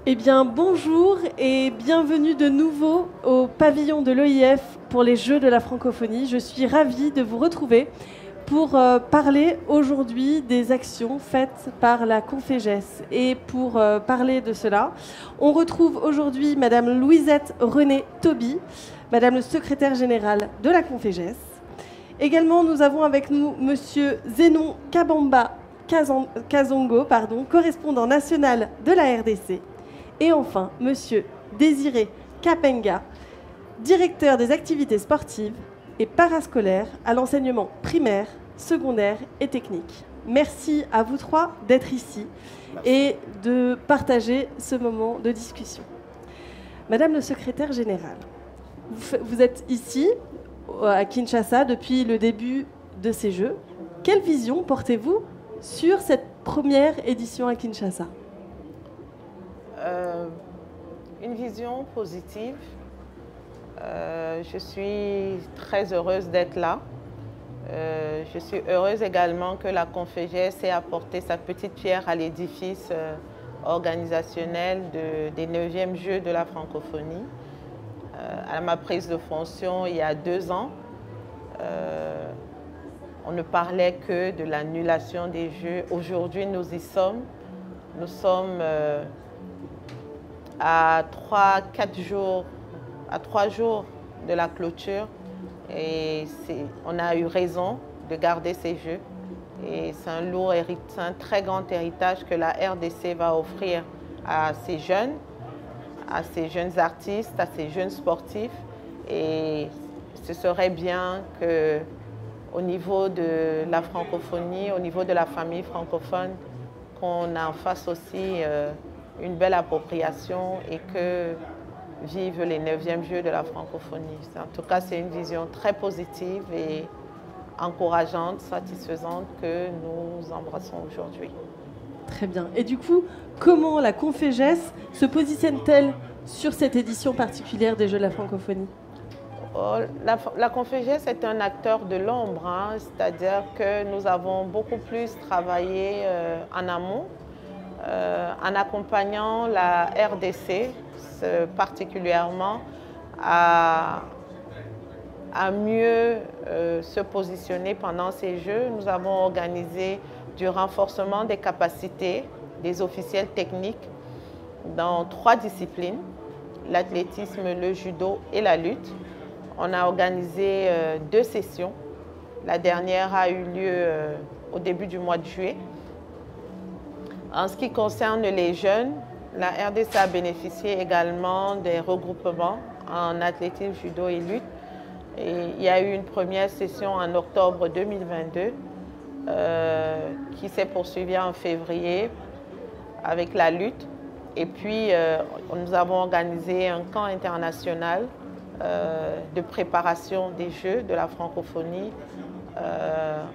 Eh bien, bonjour et bienvenue de nouveau au pavillon de l'EIF pour les Jeux de la francophonie. Je suis ravie de vous retrouver pour parler aujourd'hui des actions faites par la Confégès. Et pour parler de cela, on retrouve aujourd'hui Madame Louisette René Toby, Madame le secrétaire général de la Confégès. Également, nous avons avec nous Monsieur Zénon Kabamba Kazongo, correspondant national de la RDC. Et enfin, Monsieur Désiré Kapenga, directeur des activités sportives et parascolaires à l'enseignement primaire, secondaire et technique. Merci à vous trois d'être ici et de partager ce moment de discussion. Madame le secrétaire général, vous êtes ici à Kinshasa depuis le début de ces Jeux. Quelle vision portez-vous sur cette première édition à Kinshasa ? Une vision positive. Je suis très heureuse d'être là. Je suis heureuse également que la Confégès ait apporté sa petite pierre à l'édifice organisationnel des 9e Jeux de la francophonie. À ma prise de fonction il y a 2 ans, on ne parlait que de l'annulation des Jeux. Aujourd'hui, nous y sommes. Nous sommes à 3 jours de la clôture et on a eu raison de garder ces Jeux. Et c'est un très grand héritage que la RDC va offrir à ces jeunes artistes, à ces jeunes sportifs. Et ce serait bien qu'au niveau de la francophonie, au niveau de la famille francophone, qu'on en fasse aussi une belle appropriation et que vivent les 9e Jeux de la francophonie. En tout cas, c'est une vision très positive et encourageante, satisfaisante que nous embrassons aujourd'hui. Très bien. Et du coup, comment la Confégès se positionne-t-elle sur cette édition particulière des Jeux de la francophonie ? La Confégès est un acteur de l'ombre, c'est-à-dire que nous avons beaucoup plus travaillé en amont, en accompagnant la RDC particulièrement à mieux se positionner pendant ces Jeux. Nous avons organisé du renforcement des capacités des officiels techniques dans 3 disciplines, l'athlétisme, le judo et la lutte. On a organisé 2 sessions. La dernière a eu lieu au début du mois de juillet. En ce qui concerne les jeunes, la RDC a bénéficié également des regroupements en athlétisme, judo et lutte. Et il y a eu une première session en octobre 2022 qui s'est poursuivie en février avec la lutte. Et puis, nous avons organisé un camp international de préparation des Jeux de la francophonie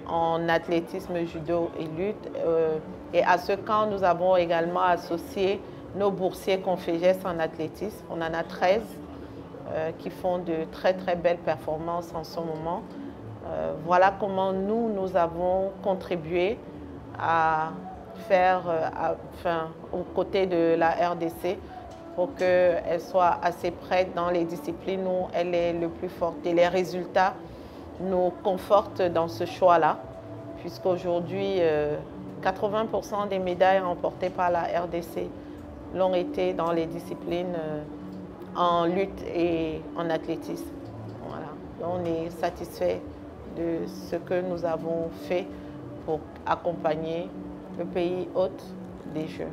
en athlétisme, judo et lutte. Et à ce camp, nous avons également associé nos boursiers Confégès en athlétisme. On en a 13 qui font de très très belles performances en ce moment. Voilà comment nous avons contribué à faire, aux côtés de la RDC pour qu'elle soit assez prête dans les disciplines où elle est le plus forte. Et les résultats nous confortent dans ce choix-là, puisqu'aujourd'hui, 80% des médailles remportées par la RDC l'ont été dans les disciplines en lutte et en athlétisme. Voilà. On est satisfait de ce que nous avons fait pour accompagner le pays hôte des Jeux.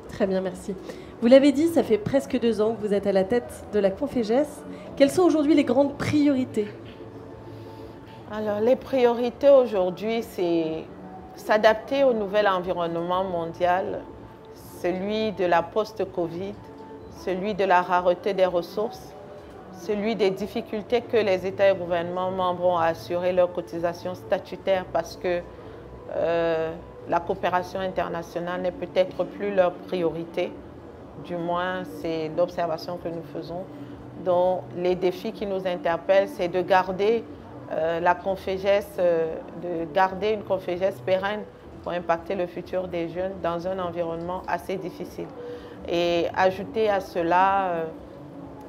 Très bien, merci. Vous l'avez dit, ça fait presque 2 ans que vous êtes à la tête de la Confégès. Quelles sont aujourd'hui les grandes priorités ? Alors, les priorités aujourd'hui, c'est s'adapter au nouvel environnement mondial, celui de la post-Covid, celui de la rareté des ressources, celui des difficultés que les États et gouvernements membres ont à assurer leurs cotisations statutaires parce que la coopération internationale n'est peut-être plus leur priorité. Du moins, c'est l'observation que nous faisons. Donc, les défis qui nous interpellent, c'est de garder la Confégès, de garder une Confégès pérenne pour impacter le futur des jeunes dans un environnement assez difficile. Et ajouter à cela,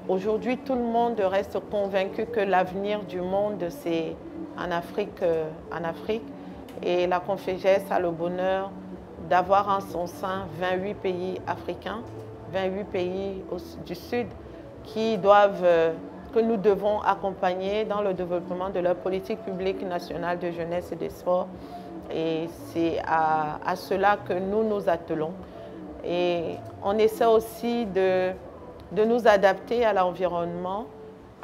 aujourd'hui, tout le monde reste convaincu que l'avenir du monde, c'est en Afrique. Et la Confégès a le bonheur d'avoir en son sein 28 pays africains, 28 pays du Sud que nous devons accompagner dans le développement de leur politique publique nationale de jeunesse et de sport. Et c'est à cela que nous nous attelons. Et on essaie aussi de nous adapter à l'environnement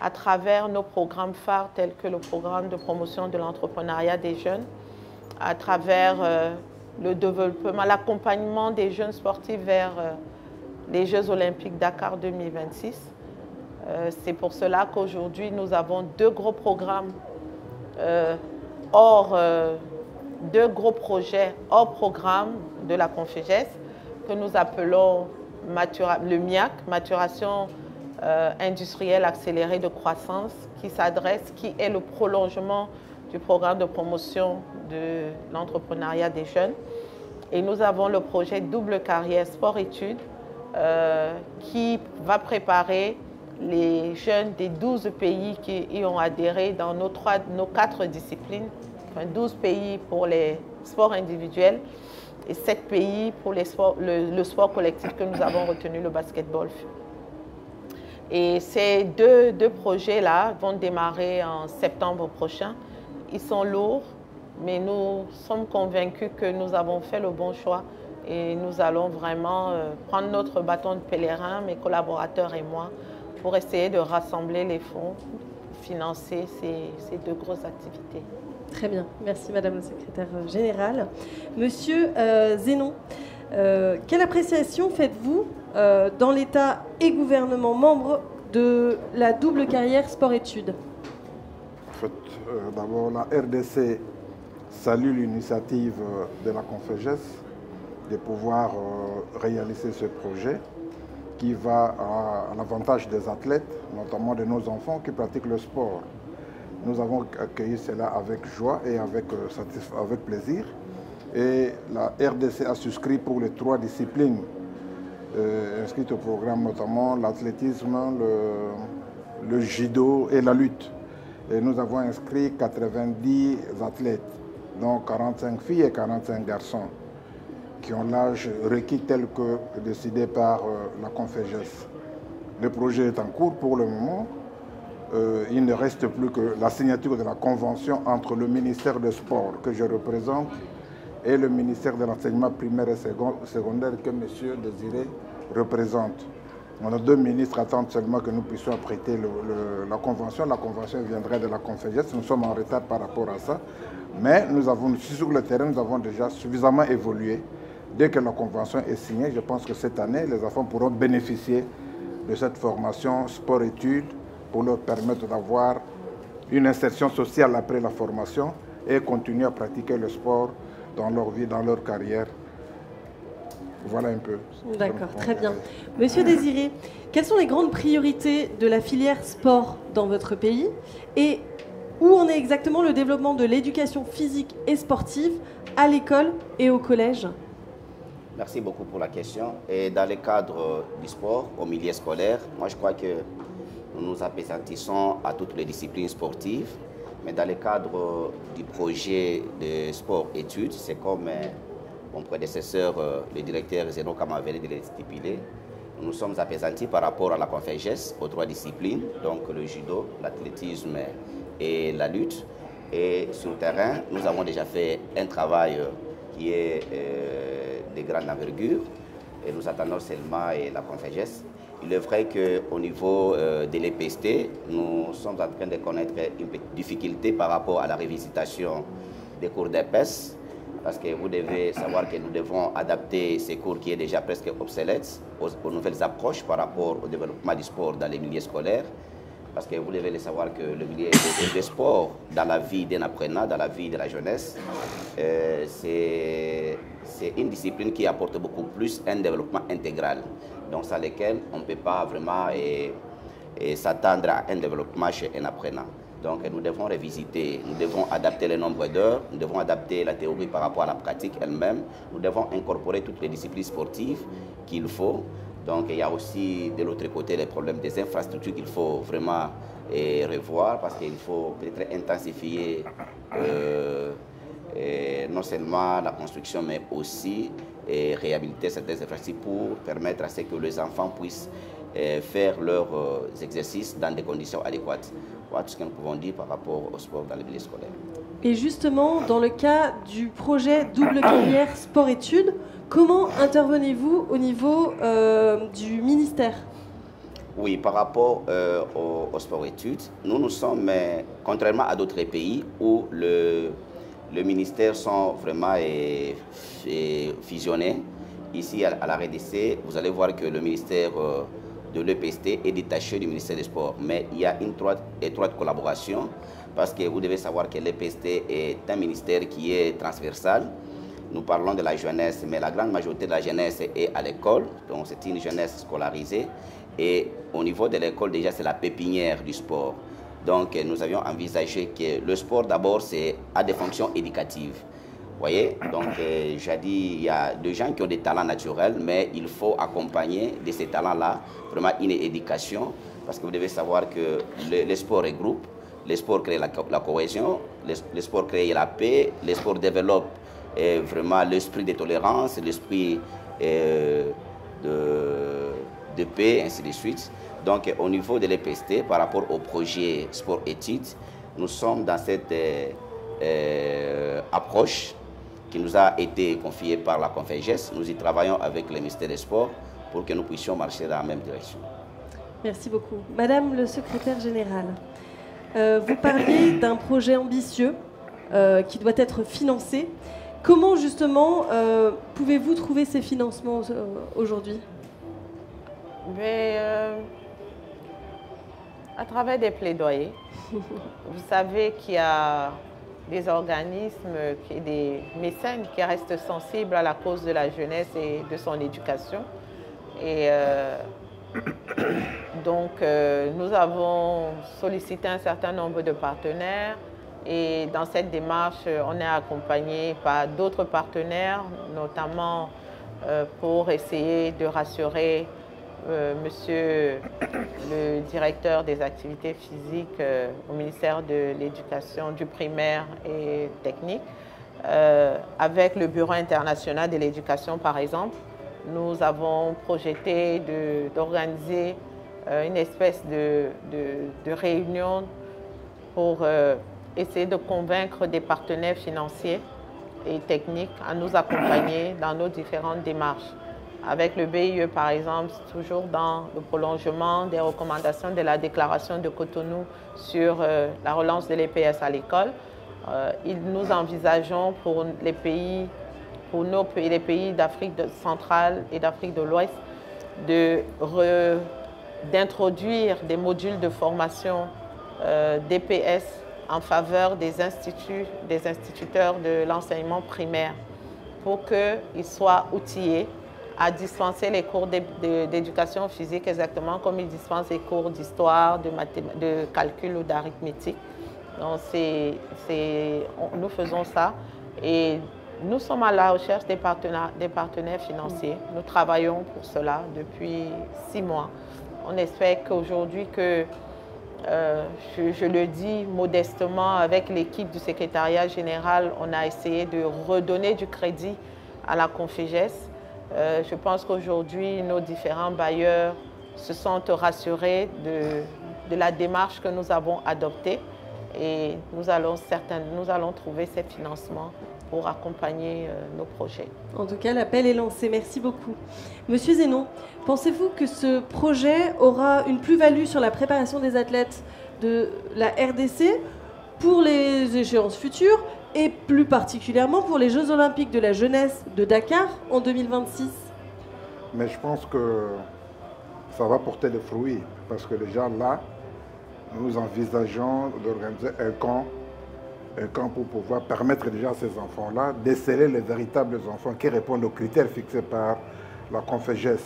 à travers nos programmes phares tels que le programme de promotion de l'entrepreneuriat des jeunes, à travers le développement, l'accompagnement des jeunes sportifs vers les Jeux olympiques Dakar 2026. C'est pour cela qu'aujourd'hui, nous avons deux gros programmes deux gros projets hors programme de la Confégès que nous appelons le MIAC, Maturation industrielle accélérée de croissance, qui est le prolongement du programme de promotion de l'entrepreneuriat des jeunes. Et nous avons le projet Double Carrière Sport-Études qui va préparer les jeunes des 12 pays qui y ont adhéré dans nos 4 disciplines, enfin 12 pays pour les sports individuels et 7 pays pour le sport collectif que nous avons retenu, le basketball. Et ces deux projets-là vont démarrer en septembre prochain. Ils sont lourds, mais nous sommes convaincus que nous avons fait le bon choix et nous allons vraiment prendre notre bâton de pèlerin, mes collaborateurs et moi, pour essayer de rassembler les fonds, financer ces deux grosses activités. Très bien, merci Madame la Secrétaire Générale. Monsieur Zénon, quelle appréciation faites-vous dans l'État et gouvernement membre de la double carrière sport-études? En fait, d'abord, la RDC salue l'initiative de la Confégès de pouvoir réaliser ce projet qui va à l'avantage des athlètes, notamment de nos enfants qui pratiquent le sport. Nous avons accueilli cela avec joie et avec plaisir. Et la RDC a souscrit pour les 3 disciplines inscrites au programme, notamment l'athlétisme, le judo et la lutte. Et nous avons inscrit 90 athlètes, donc 45 filles et 45 garçons, qui ont l'âge requis tel que décidé par la Confégès. Le projet est en cours pour le moment. Il ne reste plus que la signature de la convention entre le ministère des Sports que je représente et le ministère de l'enseignement primaire et secondaire que M. Désiré représente. On a 2 ministres attendent seulement que nous puissions prêter la convention. La convention viendrait de la Confégès. Nous sommes en retard par rapport à ça. Mais sur le terrain, nous avons déjà suffisamment évolué. Dès que la convention est signée, je pense que cette année, les enfants pourront bénéficier de cette formation sport-études pour leur permettre d'avoir une insertion sociale après la formation et continuer à pratiquer le sport dans leur vie, dans leur carrière. Voilà un peu. D'accord, très bien. Monsieur Désiré, quelles sont les grandes priorités de la filière sport dans votre pays et où en est exactement le développement de l'éducation physique et sportive à l'école et au collège? Merci beaucoup pour la question. Et dans le cadre du sport, au milieu scolaire, moi je crois que nous nous appesantissons à toutes les disciplines sportives. Mais dans le cadre du projet de sport-études, c'est comme mon prédécesseur, le directeur Zénon Kama venait de le stipuler. Nous nous sommes appesantis par rapport à la Confégès aux 3 disciplines, donc le judo, l'athlétisme et la lutte. Et sur le terrain, nous avons déjà fait un travail qui est de grande envergure et nous attendons seulement la Confégès. Il est vrai qu'au niveau de l'EPST, nous sommes en train de connaître une petite difficulté par rapport à la révisitation des cours d'EPS, parce que vous devez savoir que nous devons adapter ces cours qui est déjà presque obsolètes aux nouvelles approches par rapport au développement du sport dans les milieux scolaires. Parce que vous devez le savoir que le milieu des sports dans la vie d'un apprenant, dans la vie de la jeunesse, c'est une discipline qui apporte beaucoup plus un développement intégral. Donc, sans lequel on ne peut pas vraiment s'attendre à un développement chez un apprenant. Donc, nous devons revisiter, nous devons adapter le nombre d'heures, nous devons adapter la théorie par rapport à la pratique elle-même, nous devons incorporer toutes les disciplines sportives qu'il faut Donc il y a aussi de l'autre côté les problèmes des infrastructures qu'il faut vraiment revoir parce qu'il faut peut-être intensifier non seulement la construction mais aussi réhabiliter certaines infrastructures pour permettre à ce que les enfants puissent faire leurs exercices dans des conditions adéquates. Voilà tout ce que nous pouvons dire par rapport au sport dans les milieux scolaires. Et justement, dans le cas du projet double carrière sport-études, comment intervenez-vous au niveau du ministère? Oui, par rapport au sport-études, nous sommes, contrairement à d'autres pays où le ministère sont vraiment fusionnés, ici à la RDC, vous allez voir que le ministère de l'EPST est détaché du ministère des Sports. Mais il y a une étroite collaboration parce que vous devez savoir que l'EPST est un ministère qui est transversal. Nous parlons de la jeunesse, mais la grande majorité de la jeunesse est à l'école, donc c'est une jeunesse scolarisée. Et au niveau de l'école, déjà, c'est la pépinière du sport. Donc, nous avions envisagé que le sport, d'abord, a des fonctions éducatives. Vous voyez, donc j'ai dit, il y a des gens qui ont des talents naturels, mais il faut accompagner de ces talents-là vraiment une éducation, parce que vous devez savoir que le sport regroupe, le sport crée la cohésion, le sport crée la paix, le sport développe vraiment l'esprit de tolérance, l'esprit de paix, ainsi de suite. Donc au niveau de l'EPST, par rapport au projet sport-études, nous sommes dans cette approche qui nous a été confiée par la Conféges. Nous y travaillons avec le ministère des Sports pour que nous puissions marcher dans la même direction. Merci beaucoup. Madame le secrétaire général, vous parliez d'un projet ambitieux qui doit être financé. Comment justement pouvez-vous trouver ces financements aujourd'hui? À travers des plaidoyers. Vous savez qu'il y a des organismes, des mécènes qui restent sensibles à la cause de la jeunesse et de son éducation. Et donc, nous avons sollicité un certain nombre de partenaires. Et dans cette démarche, on est accompagné par d'autres partenaires, notamment pour essayer de rassurer monsieur le directeur des activités physiques au ministère de l'Éducation, du primaire et technique. Avec le Bureau international de l'éducation, par exemple, nous avons projeté d'organiser une espèce de réunion pour essayer de convaincre des partenaires financiers et techniques à nous accompagner dans nos différentes démarches. Avec le BIE, par exemple, toujours dans le prolongement des recommandations de la déclaration de Cotonou sur la relance de l'EPS à l'école, nous envisageons pour les pays, les pays d'Afrique centrale et d'Afrique de l'Ouest, d'introduire des modules de formation d'EPS en faveur des instituteurs de l'enseignement primaire pour qu'ils soient outillés à dispenser les cours d'éducation physique exactement comme ils dispensent les cours d'histoire, de calcul ou d'arithmétique. Donc nous faisons ça et nous sommes à la recherche des partenaires financiers. Nous travaillons pour cela depuis 6 mois. On espère qu'aujourd'hui, je le dis modestement, avec l'équipe du secrétariat général, on a essayé de redonner du crédit à la Conféges. Je pense qu'aujourd'hui, nos différents bailleurs se sentent rassurés de la démarche que nous avons adoptée et nous allons trouver ces financements pour accompagner nos projets. En tout cas, l'appel est lancé. Merci beaucoup. Monsieur Zénon, pensez-vous que ce projet aura une plus-value sur la préparation des athlètes de la RDC pour les échéances futures et plus particulièrement pour les Jeux Olympiques de la jeunesse de Dakar en 2026? Mais je pense que ça va porter des fruits parce que déjà là, nous envisageons d'organiser un camp pour pouvoir permettre déjà à ces enfants-là de sceller les véritables enfants qui répondent aux critères fixés par la Conféges.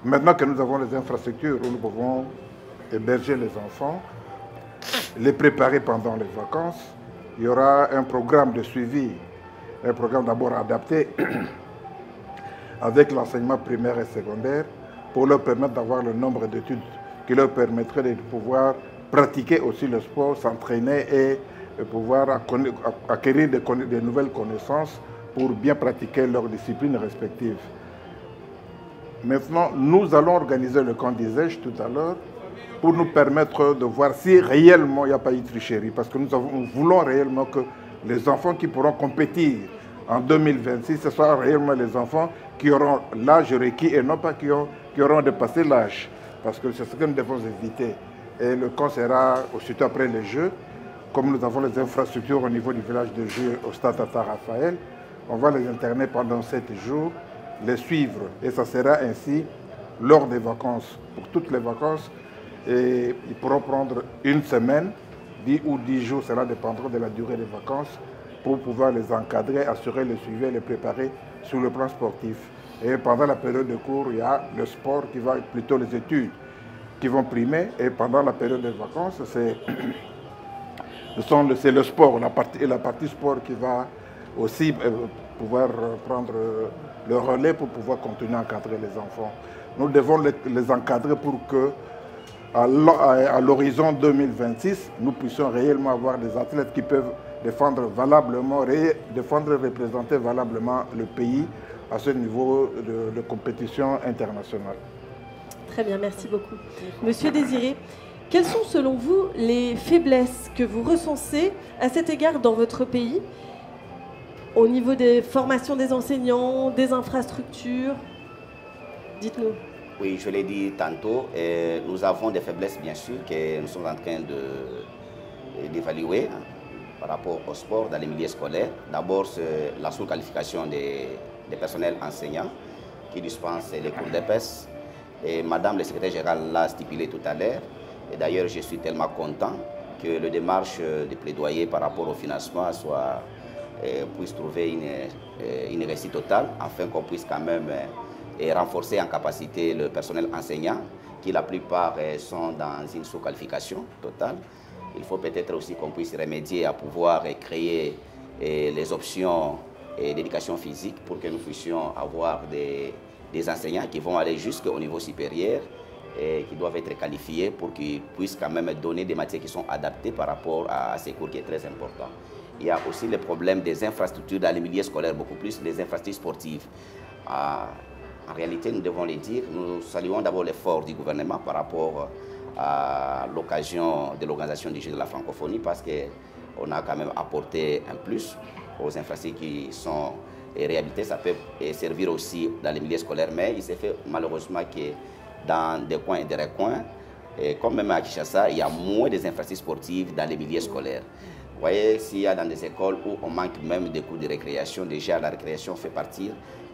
Maintenant que nous avons les infrastructures où nous pouvons héberger les enfants, les préparer pendant les vacances, il y aura un programme de suivi, un programme d'abord adapté avec l'enseignement primaire et secondaire, pour leur permettre d'avoir le nombre d'études qui leur permettrait de pouvoir pratiquer aussi le sport, s'entraîner et pouvoir acquérir de nouvelles connaissances pour bien pratiquer leurs disciplines respectives. Maintenant, nous allons organiser le camp d'Izège tout à l'heure pour nous permettre de voir si réellement il n'y a pas eu de tricherie. Parce que nous voulons réellement que les enfants qui pourront compétir en 2026, ce soient réellement les enfants qui auront l'âge requis et non pas qui auront dépassé l'âge. Parce que c'est ce que nous devons éviter. Et le camp sera aussitôt après les Jeux. Comme nous avons les infrastructures au niveau du village de Jeux au stade Tata Raphaël, on va les interner pendant 7 jours, les suivre. Et ça sera ainsi lors des vacances, pour toutes les vacances. Et ils pourront prendre une semaine, 10 ou 10 jours, cela dépendra de la durée des vacances, pour pouvoir les encadrer, assurer le suivi et les préparer sur le plan sportif. Et pendant la période de cours, il y a le sport qui va, plutôt les études, qui vont primer. Et pendant la période des vacances, c'est le sport, la partie sport qui va aussi pouvoir prendre le relais pour pouvoir continuer à encadrer les enfants. Nous devons les encadrer pour que à l'horizon 2026, nous puissions réellement avoir des athlètes qui peuvent défendre valablement, représenter valablement le pays à ce niveau de compétition internationale. Très bien, merci beaucoup. Monsieur Désiré, quelles sont selon vous les faiblesses que vous recensez à cet égard dans votre pays, au niveau des formations des enseignants, des infrastructures? Dites-nous. Oui, je l'ai dit tantôt, nous avons des faiblesses bien sûr que nous sommes en train d'évaluer par rapport au sport dans les milieux scolaires. D'abord, c'est la sous-qualification des personnels enseignants qui dispensent les cours d'EPS. Et Madame le secrétaire général l'a stipulé tout à l'heure. Et d'ailleurs, je suis tellement content que le démarche de plaidoyer par rapport au financement puisse trouver une réussite totale, afin qu'on puisse quand même renforcer en capacité le personnel enseignant, qui la plupart sont dans une sous-qualification totale. Il faut peut-être aussi qu'on puisse remédier à pouvoir créer les options d'éducation physique pour que nous puissions avoir des enseignants qui vont aller jusqu'au niveau supérieur et qui doivent être qualifiés pour qu'ils puissent quand même donner des matières qui sont adaptées par rapport à ces cours qui est très important. Il y a aussi le problème des infrastructures dans les milieux scolaires, beaucoup plus les infrastructures sportives. En réalité, nous devons les dire, nous saluons d'abord l'effort du gouvernement par rapport à l'occasion de l'organisation des Jeux de la francophonie, parce qu'on a quand même apporté un plus aux infrastructures qui sont réhabilitées. Ça peut servir aussi dans les milieux scolaires, mais il s'est fait malheureusement que dans des coins et des recoins, comme même à Kinshasa, il y a moins des infrastructures sportives dans les milieux scolaires. Vous voyez, s'il y a dans des écoles où on manque même des cours de récréation, déjà la récréation fait partie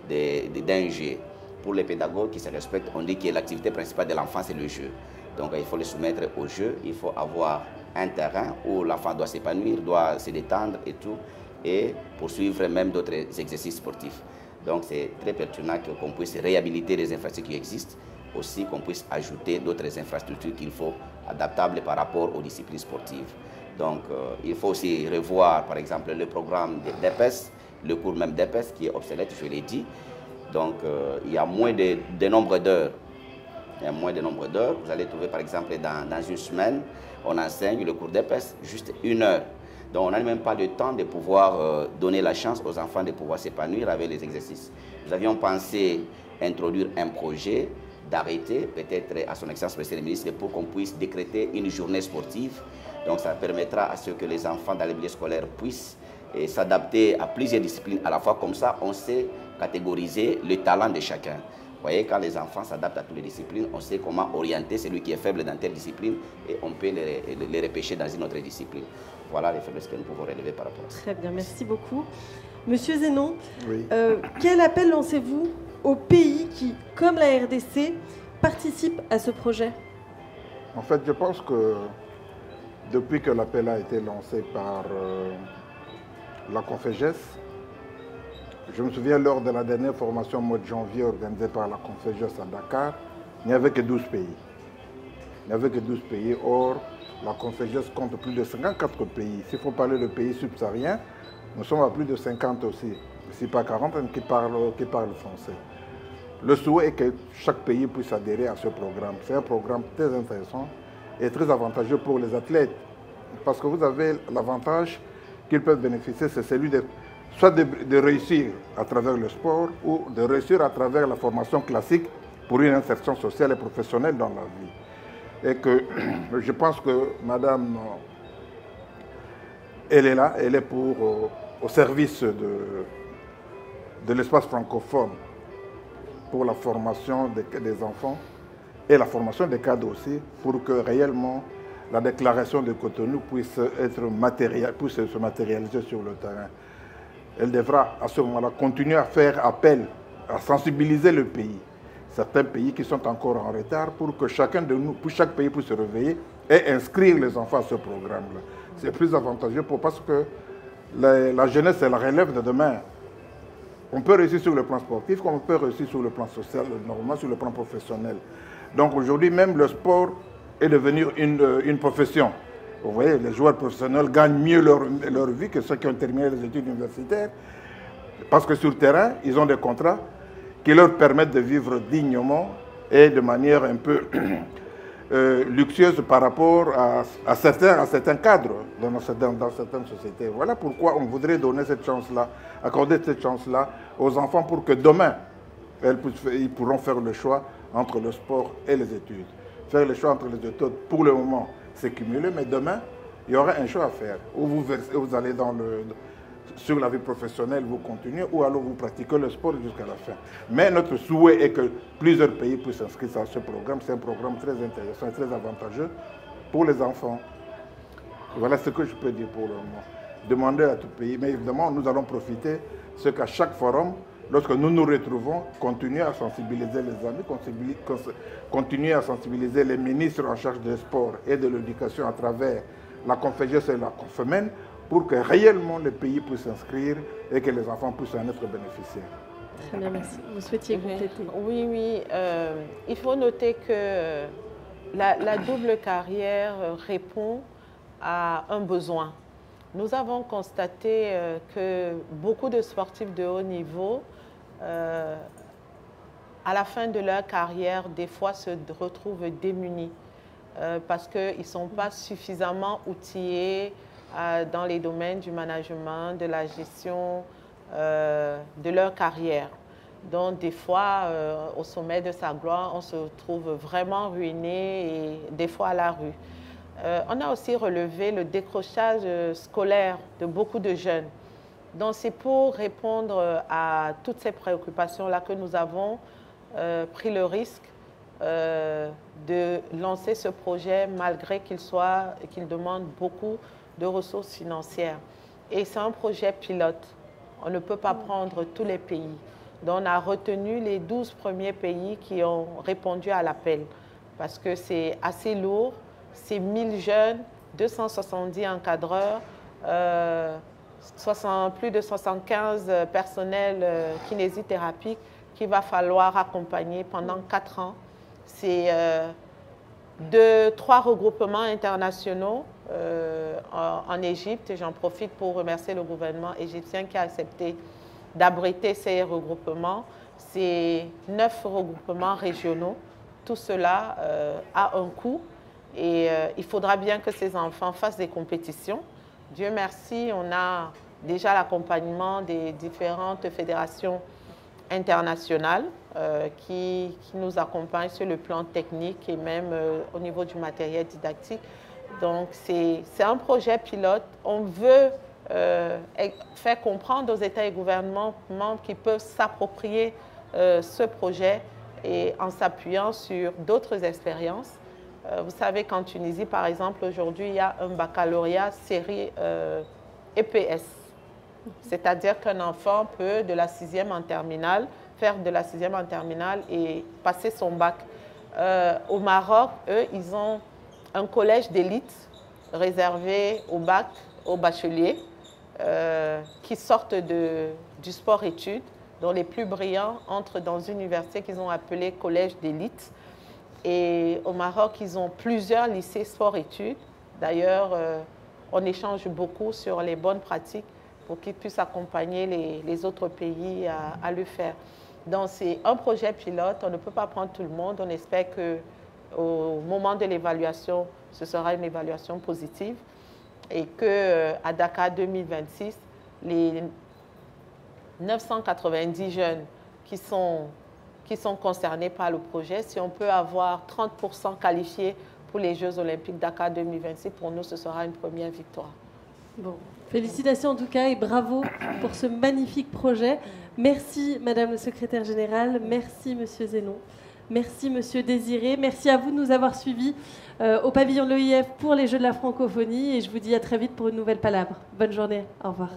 d'un jeu. Pour les pédagogues qui se respectent, on dit que l'activité principale de l'enfant, c'est le jeu. Donc il faut le soumettre au jeu, il faut avoir un terrain où l'enfant doit s'épanouir, doit se détendre et tout, et poursuivre même d'autres exercices sportifs. Donc c'est très pertinent qu'on puisse réhabiliter les infrastructures qui existent, aussi qu'on puisse ajouter d'autres infrastructures qu'il faut adaptables par rapport aux disciplines sportives. Donc il faut aussi revoir par exemple le programme d'EPS, le cours même d'EPS qui est obsolète, je l'ai dit. Donc il y a moins de nombre d'heures. Il y a moins de nombre d'heures. Vous allez trouver par exemple dans une semaine, on enseigne le cours d'EPS juste 1 heure. Donc on n'a même pas le temps de pouvoir donner la chance aux enfants de pouvoir s'épanouir avec les exercices. Nous avions pensé introduire un projet d'arrêter, peut-être à son excellence monsieur le ministre, pour qu'on puisse décréter une journée sportive. Donc ça permettra à ce que les enfants dans les milieux scolaires puissent s'adapter à plusieurs disciplines à la fois. Comme ça, on sait catégoriser le talent de chacun. Vous voyez, quand les enfants s'adaptent à toutes les disciplines, on sait comment orienter celui qui est faible dans telle discipline et on peut les repêcher dans une autre discipline. Voilà les faiblesses que nous pouvons relever par rapport à ça. Très bien, merci beaucoup. Monsieur Zénon, Oui. Quel appel lancez-vous aux pays qui, comme la RDC, participent à ce projet? En fait, je pense que depuis que l'appel a été lancé par la Conféges, je me souviens lors de la dernière formation au mois de janvier organisée par la Conféges à Dakar, il n'y avait que 12 pays. Il n'y avait que 12 pays. Or, la Conféges compte plus de 54 pays. S'il faut parler de pays subsahariens, nous sommes à plus de 50 aussi. Si pas 40 qui parlent français. Le souhait est que chaque pays puisse adhérer à ce programme. C'est un programme très intéressant et très avantageux pour les athlètes. Parce que vous avez l'avantage qu'ils peuvent bénéficier, c'est celui soit de réussir à travers le sport ou de réussir à travers la formation classique pour une insertion sociale et professionnelle dans la vie. Et que je pense que Madame, elle est là, elle est au service de l'espace francophone pour la formation des enfants et la formation des cadres aussi, pour que réellement la déclaration de Cotonou puisse se matérialiser sur le terrain. Elle devra à ce moment-là continuer à faire appel, à sensibiliser le pays. Certains pays qui sont encore en retard pour que chaque pays puisse se réveiller et inscrire les enfants à ce programme-là. C'est plus avantageux parce que la jeunesse, c'est la relève de demain. On peut réussir sur le plan sportif comme on peut réussir sur le plan social, normalement sur le plan professionnel. Donc aujourd'hui, même le sport est devenu une profession. Vous voyez, les joueurs professionnels gagnent mieux leur vie que ceux qui ont terminé les études universitaires. Parce que sur le terrain, ils ont des contrats qui leur permettent de vivre dignement et de manière un peu luxueuse par rapport à certains cadres dans certaines sociétés. Voilà pourquoi on voudrait donner cette chance-là, accorder cette chance-là aux enfants pour que demain, ils pourront faire le choix entre le sport et les études. Faire le choix entre les études, pour le moment, c'est cumulé, mais demain, il y aura un choix à faire. Ou vous allez sur la vie professionnelle, vous continuez, ou alors vous pratiquez le sport jusqu'à la fin. Mais notre souhait est que plusieurs pays puissent s'inscrire à ce programme. C'est un programme très intéressant et très avantageux pour les enfants. Voilà ce que je peux dire pour le moment. Demander à tout pays, mais évidemment, nous allons profiter, ce qu'à chaque forum, lorsque nous nous retrouvons, continuer à sensibiliser les amis, continuer à sensibiliser les ministres en charge des sports et de l'éducation à travers la Confédération et la Confémen pour que réellement les pays puissent s'inscrire et que les enfants puissent en être bénéficiaires. Très bien, merci. Vous souhaitiez compléter? Oui. Il faut noter que la double carrière répond à un besoin. Nous avons constaté que beaucoup de sportifs de haut niveau, à la fin de leur carrière, des fois se retrouvent démunis parce qu'ils ne sont pas suffisamment outillés dans les domaines du management, de la gestion de leur carrière. Donc, des fois, au sommet de sa gloire, on se trouve vraiment ruiné et des fois à la rue. On a aussi relevé le décrochage scolaire de beaucoup de jeunes. Donc, c'est pour répondre à toutes ces préoccupations-là que nous avons pris le risque de lancer ce projet malgré qu'il demande beaucoup de ressources financières. Et c'est un projet pilote. On ne peut pas prendre tous les pays. Donc, on a retenu les 12 premiers pays qui ont répondu à l'appel parce que c'est assez lourd. C'est 1000 jeunes, 270 encadreurs, plus de 75 personnels kinésithérapiques qu'il va falloir accompagner pendant 4 ans. C'est 3 regroupements internationaux en Égypte. J'en profite pour remercier le gouvernement égyptien qui a accepté d'abriter ces regroupements. C'est 9 regroupements régionaux. Tout cela a un coût. Et il faudra bien que ces enfants fassent des compétitions. Dieu merci, on a déjà l'accompagnement des différentes fédérations internationales qui nous accompagnent sur le plan technique et même au niveau du matériel didactique. Donc, c'est un projet pilote. On veut faire comprendre aux États et gouvernements membres qui peuvent s'approprier ce projet et en s'appuyant sur d'autres expériences. Vous savez qu'en Tunisie, par exemple, aujourd'hui, il y a un baccalauréat série EPS. C'est-à-dire qu'un enfant peut, de la 6e en terminale, faire de la 6e en terminale et passer son bac. Au Maroc, eux, ils ont un collège d'élite réservé au bac, aux bacheliers, qui sortent du sport-études, dont les plus brillants entrent dans une université qu'ils ont appelée collège d'élite. Et au Maroc, ils ont plusieurs lycées sport-études. D'ailleurs, on échange beaucoup sur les bonnes pratiques pour qu'ils puissent accompagner les autres pays à le faire. Donc, c'est un projet pilote. On ne peut pas prendre tout le monde. On espère qu'au moment de l'évaluation, ce sera une évaluation positive et qu'à Dakar 2026, les 990 jeunes qui sont concernés par le projet, si on peut avoir 30% qualifiés pour les Jeux Olympiques Dakar 2026, pour nous, ce sera une première victoire. Bon, félicitations en tout cas et bravo pour ce magnifique projet. Merci Madame le Secrétaire Général, merci Monsieur Zénon, merci Monsieur Désiré, merci à vous de nous avoir suivis au pavillon de l'OIF pour les Jeux de la francophonie et je vous dis à très vite pour une nouvelle palabre. Bonne journée, au revoir.